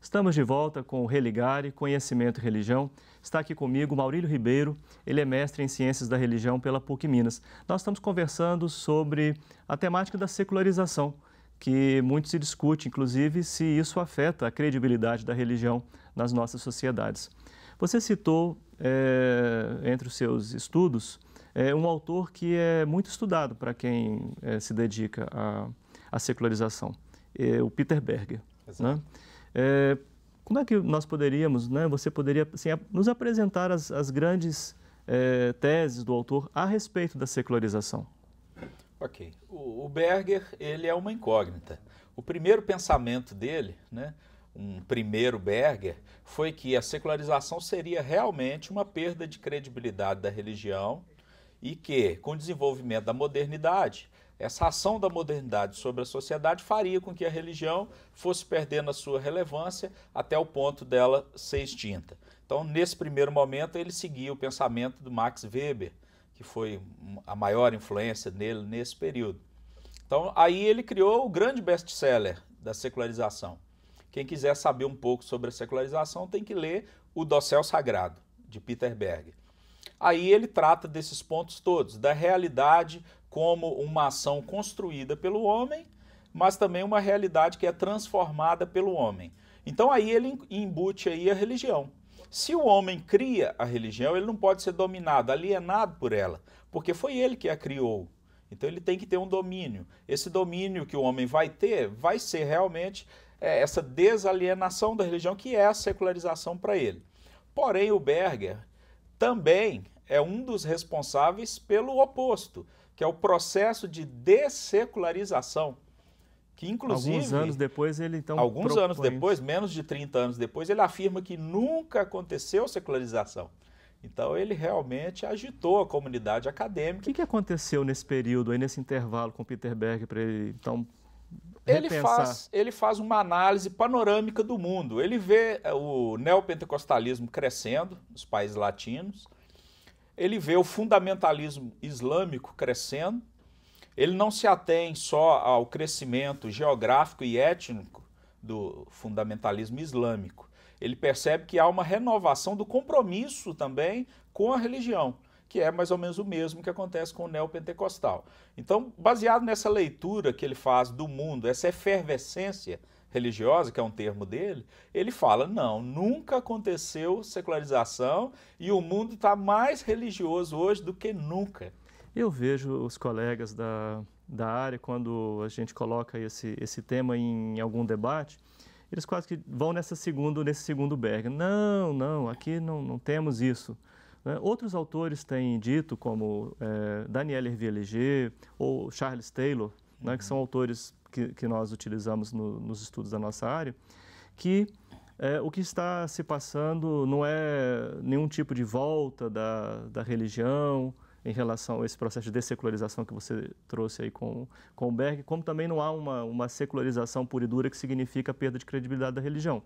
Estamos de volta com o Religare, Conhecimento e Religião. Está aqui comigo Maurílio Ribeiro, ele é mestre em Ciências da Religião pela PUC Minas. Nós estamos conversando sobre a temática da secularização, que muito se discute, inclusive, se isso afeta a credibilidade da religião nas nossas sociedades. Você citou, entre os seus estudos, um autor que é muito estudado para quem se dedica à secularização, o Peter Berger. Né? Como é que nós poderíamos, né, você poderia assim, nos apresentar as grandes teses do autor a respeito da secularização? Ok. O Berger, ele é uma incógnita. O primeiro pensamento dele, né, um primeiro Berger, foi que a secularização seria realmente uma perda de credibilidade da religião e que, com o desenvolvimento da modernidade, essa ação da modernidade sobre a sociedade faria com que a religião fosse perdendo a sua relevância até o ponto dela ser extinta. Então, nesse primeiro momento, ele seguia o pensamento do Max Weber, que foi a maior influência nele nesse período. Então, aí ele criou o grande best-seller da secularização. Quem quiser saber um pouco sobre a secularização tem que ler O Dossel Sagrado, de Peter Berger. Aí ele trata desses pontos todos, da realidade como uma ação construída pelo homem, mas também uma realidade que é transformada pelo homem. Então aí ele embute aí a religião. Se o homem cria a religião, ele não pode ser dominado, alienado por ela, porque foi ele que a criou. Então ele tem que ter um domínio. Esse domínio que o homem vai ter vai ser realmente essa desalienação da religião, que é a secularização para ele. Porém, o Berger também é um dos responsáveis pelo oposto, que é o processo de dessecularização, que inclusive... Alguns anos depois ele então Alguns anos depois, menos de 30 anos depois, ele afirma que nunca aconteceu secularização. Então ele realmente agitou a comunidade acadêmica. O que aconteceu nesse período, aí, nesse intervalo com Peter Berger para ele então repensar? Ele faz uma análise panorâmica do mundo. Ele vê o neopentecostalismo crescendo nos países latinos, ele vê o fundamentalismo islâmico crescendo, ele não se atém só ao crescimento geográfico e étnico do fundamentalismo islâmico. Ele percebe que há uma renovação do compromisso também com a religião, que é mais ou menos o mesmo que acontece com o neopentecostal. Então, baseado nessa leitura que ele faz do mundo, essa efervescência religiosa, que é um termo dele, ele fala, não, nunca aconteceu secularização e o mundo está mais religioso hoje do que nunca. Eu vejo os colegas da área, quando a gente coloca esse tema em algum debate, eles quase que vão nesse segundo Berger. Não, aqui não temos isso. Outros autores têm dito, como Daniel Hervé-Léger ou Charles Taylor, né, que são autores que nós utilizamos nos estudos da nossa área, que o que está se passando não é nenhum tipo de volta da religião em relação a esse processo de dessecularização que você trouxe aí com o Berger, como também não há uma secularização pura e dura que significa a perda de credibilidade da religião.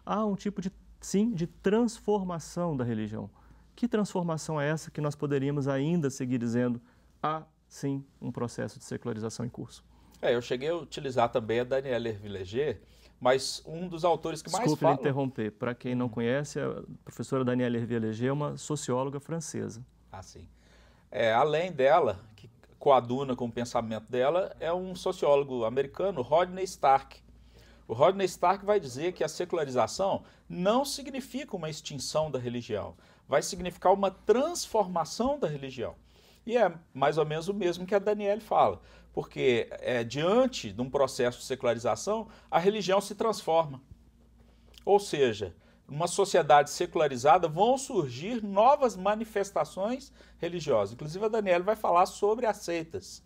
Há um tipo sim, de transformação da religião. Que transformação é essa que nós poderíamos ainda seguir dizendo há, sim, um processo de secularização em curso? Eu cheguei a utilizar também a Daniel Hervé-Léger, mas um dos autores que mais fala... Desculpe interromper. Para quem não conhece, a professora Daniel Hervé-Léger é uma socióloga francesa. Ah, sim. Além dela, que coaduna com o pensamento dela, é um sociólogo americano, Rodney Stark. O Rodney Stark vai dizer que a secularização não significa uma extinção da religião, vai significar uma transformação da religião. E é mais ou menos o mesmo que a Danielle fala, porque diante de um processo de secularização, a religião se transforma. Ou seja, numa sociedade secularizada vão surgir novas manifestações religiosas. Inclusive a Danielle vai falar sobre as seitas,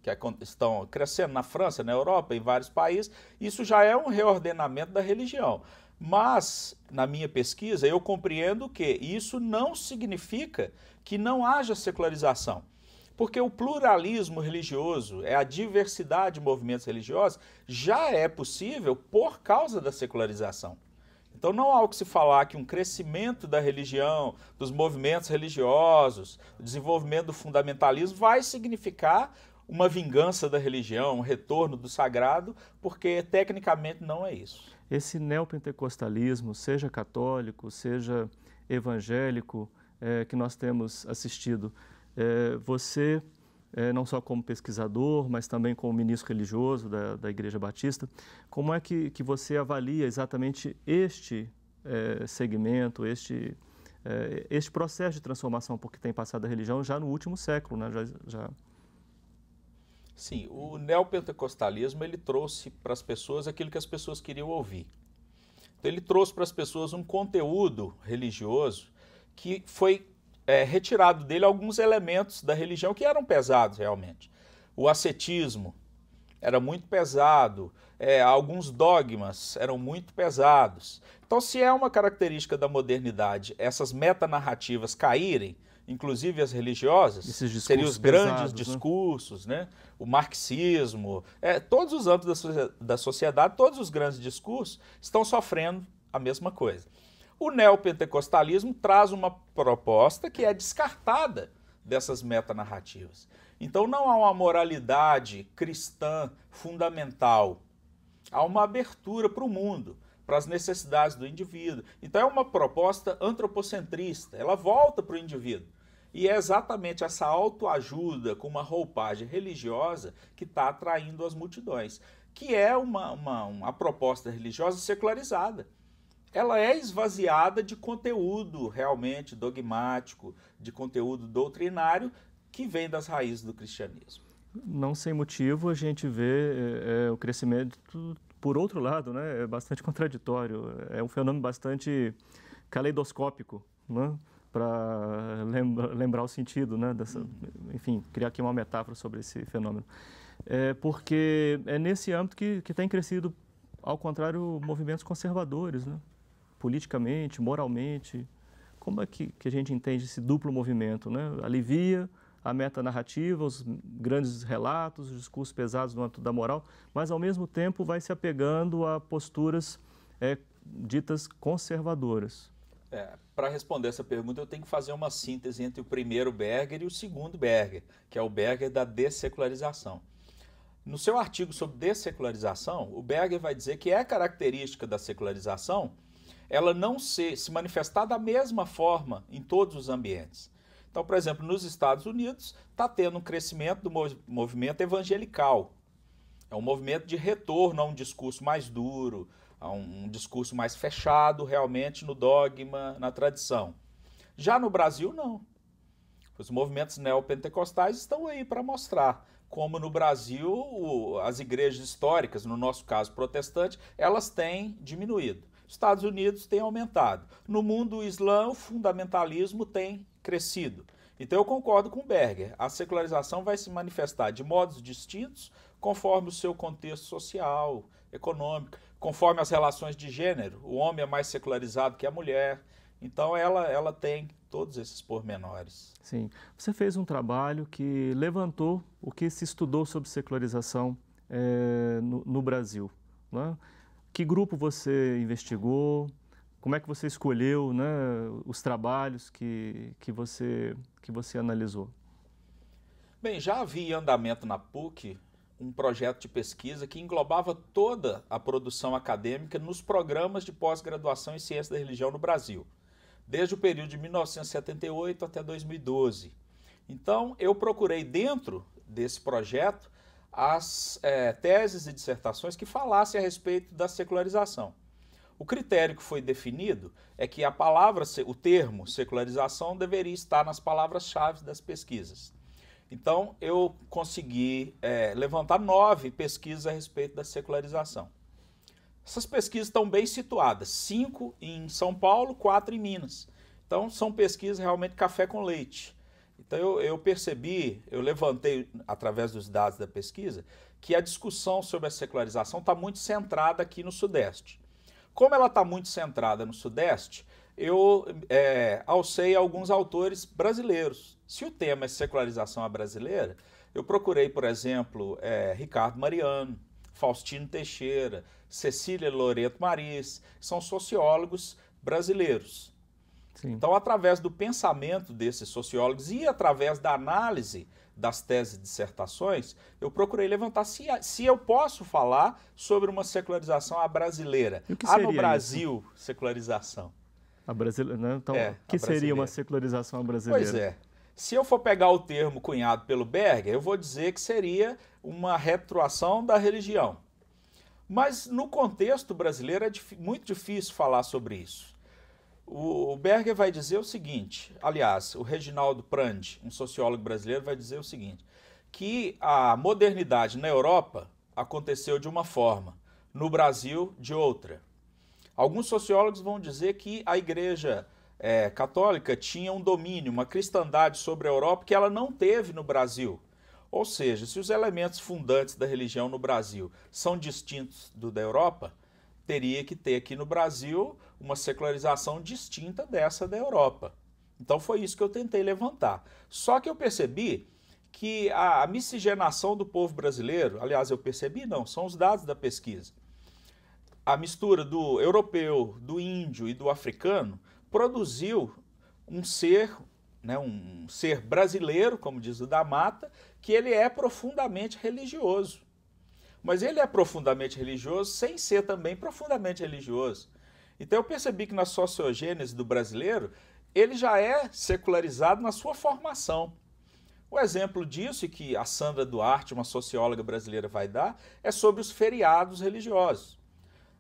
que estão crescendo na França, na Europa, em vários países. Isso já é um reordenamento da religião. Mas, na minha pesquisa, eu compreendo que isso não significa que não haja secularização. Porque o pluralismo religioso, a diversidade de movimentos religiosos, já é possível por causa da secularização. Então não há o que se falar que um crescimento da religião, dos movimentos religiosos, o desenvolvimento do fundamentalismo vai significar uma vingança da religião, um retorno do sagrado, porque tecnicamente não é isso. Esse neopentecostalismo, seja católico, seja evangélico, que nós temos assistido, você, não só como pesquisador, mas também como ministro religioso da Igreja Batista, como é que você avalia exatamente este segmento, este processo de transformação por que tem passado a religião já no último século, né? Sim, o neopentecostalismo ele trouxe para as pessoas aquilo que as pessoas queriam ouvir. Então, ele trouxe para as pessoas um conteúdo religioso que foi retirado dele alguns elementos da religião que eram pesados realmente. O ascetismo era muito pesado, alguns dogmas eram muito pesados. Então, se é uma característica da modernidade essas metanarrativas caírem, inclusive as religiosas, seriam os grandes discursos, né? O marxismo, todos os âmbitos da sociedade, todos os grandes discursos estão sofrendo a mesma coisa. O neopentecostalismo traz uma proposta que é descartada dessas metanarrativas. Então não há uma moralidade cristã fundamental, há uma abertura para o mundo, para as necessidades do indivíduo. Então é uma proposta antropocentrista, ela volta para o indivíduo. E é exatamente essa autoajuda com uma roupagem religiosa que está atraindo as multidões, que é uma proposta religiosa secularizada. Ela é esvaziada de conteúdo realmente dogmático, de conteúdo doutrinário que vem das raízes do cristianismo. Não sem motivo a gente vê o crescimento, por outro lado, né, é bastante contraditório, é um fenômeno bastante caleidoscópico, né? Para lembrar o sentido, né, enfim, criar aqui uma metáfora sobre esse fenômeno. Porque é nesse âmbito que tem crescido, ao contrário, movimentos conservadores, né, politicamente, moralmente. Como é que a gente entende esse duplo movimento, né? Alivia a metanarrativa, os grandes relatos, os discursos pesados no âmbito da moral, mas ao mesmo tempo vai se apegando a posturas ditas conservadoras. Para responder essa pergunta, eu tenho que fazer uma síntese entre o primeiro Berger e o segundo Berger, que é o Berger da dessecularização. No seu artigo sobre dessecularização, o Berger vai dizer que é característica da secularização ela não se manifestar da mesma forma em todos os ambientes. Então, por exemplo, nos Estados Unidos está tendo um crescimento do movimento evangelical. É um movimento de retorno a um discurso mais duro, a um discurso mais fechado realmente no dogma, na tradição. Já no Brasil, não. Os movimentos neopentecostais estão aí para mostrar como no Brasil as igrejas históricas, no nosso caso protestante, elas têm diminuído. Os Estados Unidos têm aumentado. No mundo o Islã, o fundamentalismo tem crescido. Então eu concordo com o Berger, a secularização vai se manifestar de modos distintos conforme o seu contexto social, econômico, conforme as relações de gênero. O homem é mais secularizado que a mulher, então ela tem todos esses pormenores. Sim. Você fez um trabalho que levantou o que se estudou sobre secularização no Brasil, né? Que grupo você investigou? Como é que você escolheu, né, os trabalhos que você analisou? Bem, já havia em andamento na PUC um projeto de pesquisa que englobava toda a produção acadêmica nos programas de pós-graduação em ciência da religião no Brasil, desde o período de 1978 até 2012. Então, eu procurei dentro desse projeto as teses e dissertações que falassem a respeito da secularização. O critério que foi definido é que o termo secularização deveria estar nas palavras-chave das pesquisas. Então, eu consegui levantar 9 pesquisas a respeito da secularização. Essas pesquisas estão bem situadas, 5 em São Paulo, 4 em Minas. Então, são pesquisas realmente café com leite. Então, eu levantei, através dos dados da pesquisa, que a discussão sobre a secularização está muito centrada aqui no Sudeste. Como ela está muito centrada no Sudeste, eu alcei alguns autores brasileiros. Se o tema é secularização brasileira, eu procurei, por exemplo, Ricardo Mariano, Faustino Teixeira, Cecília Loreto Maris, que são sociólogos brasileiros. Sim. Então, através do pensamento desses sociólogos e através da análise das teses e dissertações, eu procurei levantar se eu posso falar sobre uma secularização à brasileira. E o que Há no seria Brasil secularização. A brasileira, né? Então, É, o que a seria brasileira. uma secularização brasileira? Pois é. Se eu for pegar o termo cunhado pelo Berger, eu vou dizer que seria uma retroação da religião. Mas no contexto brasileiro é muito difícil falar sobre isso. O Berger vai dizer o seguinte, aliás, o Reginaldo Prandi, um sociólogo brasileiro, vai dizer o seguinte, que a modernidade na Europa aconteceu de uma forma, no Brasil de outra. Alguns sociólogos vão dizer que a Igreja católica tinha um domínio, uma cristandade sobre a Europa que ela não teve no Brasil. Ou seja, se os elementos fundantes da religião no Brasil são distintos do da Europa, teria que ter aqui no Brasil uma secularização distinta dessa da Europa. Então foi isso que eu tentei levantar. Só que eu percebi que a miscigenação do povo brasileiro, aliás, eu percebi não, são os dados da pesquisa, a mistura do europeu, do índio e do africano produziu um ser, né, um ser brasileiro, como diz o da Mata, que ele é profundamente religioso. Mas ele é profundamente religioso sem ser também profundamente religioso. Então eu percebi que na sociogênese do brasileiro, ele já é secularizado na sua formação. O exemplo disso, e que a Sandra Duarte, uma socióloga brasileira, vai dar, é sobre os feriados religiosos.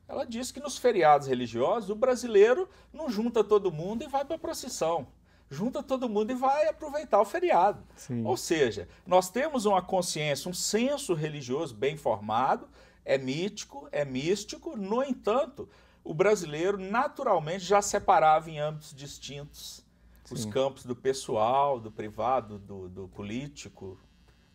Ela diz que nos feriados religiosos o brasileiro não junta todo mundo e vai para a procissão. Junta todo mundo e vai aproveitar o feriado. Sim. Ou seja, nós temos uma consciência, um senso religioso bem formado, é mítico, é místico, no entanto, o brasileiro naturalmente já separava em âmbitos distintos os campos do pessoal, do privado, do político.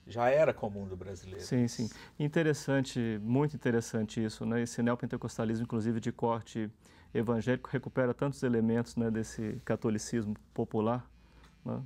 Já era comum do brasileiro. Sim, sim. Interessante, muito interessante isso, né? Esse neopentecostalismo, inclusive de corte evangélico, recupera tantos elementos, né, desse catolicismo popular, né?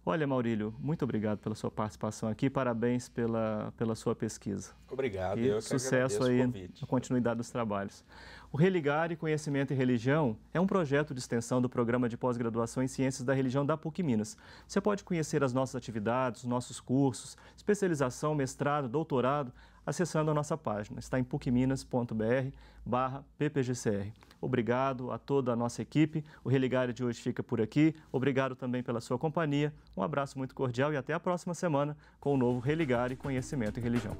Olha, Maurílio, muito obrigado pela sua participação aqui, parabéns pela sua pesquisa. Obrigado, e eu que sucesso aí o convite. na continuidade dos trabalhos. O Religare Conhecimento e Religião é um projeto de extensão do Programa de Pós-Graduação em Ciências da Religião da PUC Minas. Você pode conhecer as nossas atividades, os nossos cursos, especialização, mestrado, doutorado, acessando a nossa página. Está em pucminas.br/ppgcr. Obrigado a toda a nossa equipe. O Religare de hoje fica por aqui. Obrigado também pela sua companhia. Um abraço muito cordial e até a próxima semana com o novo Religare Conhecimento e Religião.